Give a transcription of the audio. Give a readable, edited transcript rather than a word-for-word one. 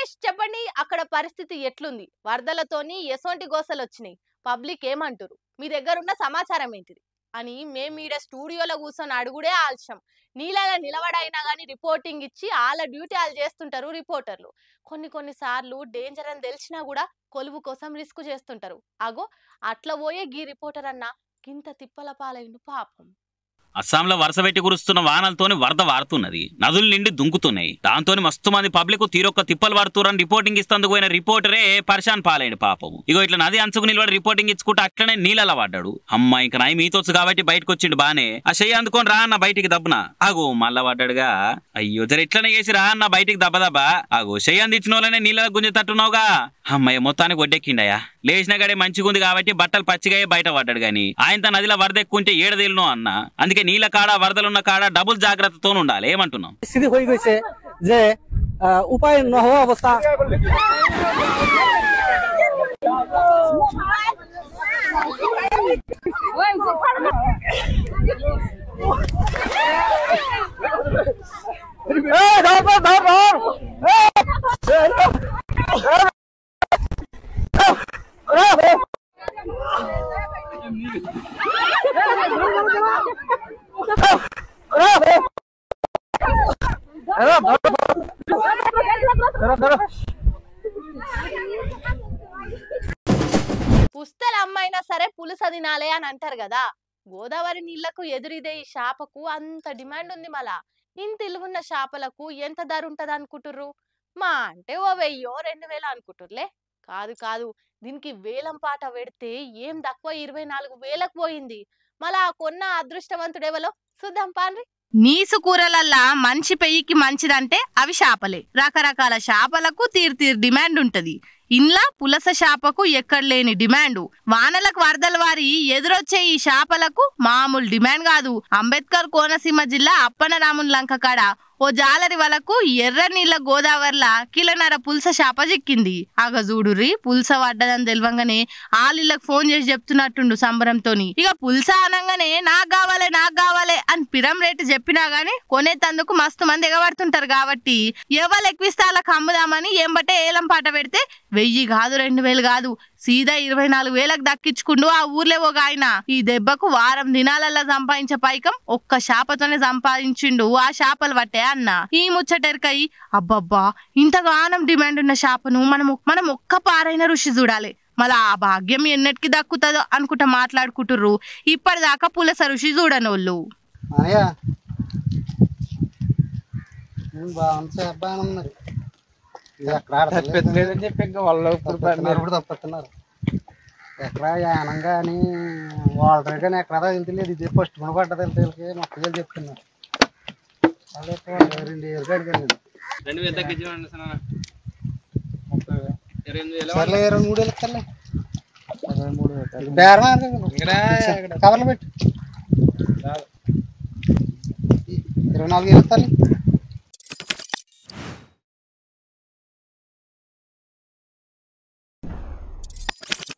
రమేష్ చెప్పండి, అక్కడ పరిస్థితి ఎట్లుంది? వరదలతోని ఎసొంటి గోసలు వచ్చినాయి? పబ్లిక్ ఏమంటారు? మీ దగ్గర ఉన్న సమాచారం ఏంటిది అని మేము ఈడ స్టూడియోలో కూర్చొని అడుగుడే ఆలస్యం. నీళ్ళగా నిలబడైనా కానీ రిపోర్టింగ్ ఇచ్చి వాళ్ళ డ్యూటీ వాళ్ళు చేస్తుంటారు రిపోర్టర్లు. కొన్ని సార్లు డేంజర్ అని తెలిసినా కూడా కొలువు కోసం రిస్క్ చేస్తుంటారు. అగో అట్లా పోయే గీ రిపోర్టర్ అన్న గింత తిప్పల పాలైండు పాపం. అస్సాంలో వరుస పెట్టి కురుస్తున్న వానలతోని వరద వారుతున్నది. నదులు నిండి దుంకుతున్నాయి. దాంతో మస్తు మంది పబ్లిక్ తీరొక్క తిప్పలు వారుతురని రిపోర్టింగ్ ఇస్తందుకు పోయిన రిపోర్టరే పరిశాన్ పాలైండు పాపం. ఇగో ఇట్లా నది అంచుకు నిలబడి రిపోర్టింగ్ ఇచ్చుకుంటే అట్లనే నీళ్ళలా పడ్డాడు. అమ్మ ఇంకా నాయి మీతోచ్చు కాబట్టి బయటకు వచ్చిండు బానే. ఆ చెయ్యి అందుకొని రా అన్న బయటికి దబ్బున. ఆగో మళ్ళా పడ్డాడుగా. అయ్యో జర ఇట్లనే చేసి రా అన్న బయటికి దబ్బదబ్బా. ఆగో చెయ్యి అందించిన వాళ్ళనే నీళ్ళ గుంజుతట్టున్నావుగా. అమ్మయ్య మొత్తానికి ఒడ్డెక్కిండయా. లేచిన గడే మంచిగుంది కాబట్టి బట్టలు పచ్చిగా బయట పడ్డాడు గాని ఆయనతో నదిలో వరద ఎక్కుంటే ఏడదేలునో అన్న. అందుకే నీళ్ళ కాడ వరదలున్న కాడ డబుల్ జాగ్రత్తతో ఉండాలి. ఏమంటున్నాం? স্থিতি হয়ে গেছে যে উপায় ন হওয়া অবস্থা పుస్తల అమ్మైనా సరే పులుస తినాలే అని అంటారు కదా. గోదావరి నీళ్లకు ఎదురిదే ఈ చేపకు అంత డిమాండ్ ఉంది. మళ్ళా ఇంత ఇలువున్న చేపలకు ఎంత ధర ఉంటది అనుకుంటుర్రు? మా అంటే ఓ 1000-2000 అనుకుంటుర్లే. కాదు, దీనికి వేలం పాట పెడితే ఏం తక్కువ 24,000కు పోయింది. మళ్ళా కొన్న అదృష్టవంతుడెవలో చూద్దాం పాండ్రి. నీసు కూరలల్లా మంచి పెయ్యికి మంచిదంటే అవి చేపలే. రకరకాల చేపలకు తీరు డిమాండ్ ఉంటది. ఇండ్ల పులస చేపకు ఎక్కడ లేని డిమాండు. వానలకు వరదల వారి ఎదురొచ్చే ఈ చేపలకు మామూలు డిమాండ్ కాదు. అంబేద్కర్ కోనసీమ జిల్లా అప్పనరామున్ లంక కాడ ఓ జాలరి వలకు ఎర్ర నీళ్ళ గోదావరిలా కిలోన్నర పులస చేప చిక్కింది. అగ చూడుర్రి, పులస పడ్డదని తెలివంగానే ఆళ్ళకి ఫోన్ చేసి చెప్తున్నట్టుండు సంబరంతోని. ఇక పులస అనగానే నాకు కావాలి అని పిరం రేటు చెప్పినా గానీ కొనేతందుకు మస్తు మంది ఎగబడుతుంటారు. కాబట్టి ఎవరు ఎక్కువిస్తే వాళ్ళకి అమ్ముదామని ఎంబటే ఏలం పాట పెడితే 1000 కాదు 2000 కాదు సీదా 24,000కు దక్కించుకుండు ఆ ఊర్లే ఒక ఆయన. ఈ దెబ్బకు వారం దినాలల్లా సంపాదించే పైకం ఒక్క చేపతోనే సంపాదించిండు ఆ చేపలు పట్టే అన్న. ఈ ముచ్చటెరకై అబ్బబ్బా ఇంతగానం డిమాండ్ ఉన్న చేపను మనం ఒక్క పారైన రుచి చూడాలి. మళ్ళా ఆ భాగ్యం ఎన్నటికి దక్కుతుందో అనుకుంటా మాట్లాడుకుంటుర్రు ఇప్పటిదాకా పులస రుచి చూడనోళ్ళు. ఎక్కడ యానంగా అని వాళ్ళ కానీ ఎక్కడ వెళ్తలేదు. ఇది ఫస్ట్ మునపడ్డది వెళ్తే మొక్కలు చెప్తున్నారు. అదే 2 ఏళ్ళు అడిగాను. 23 వేలు కవర్లు పెట్టి 24 వేలు ఇస్తాను.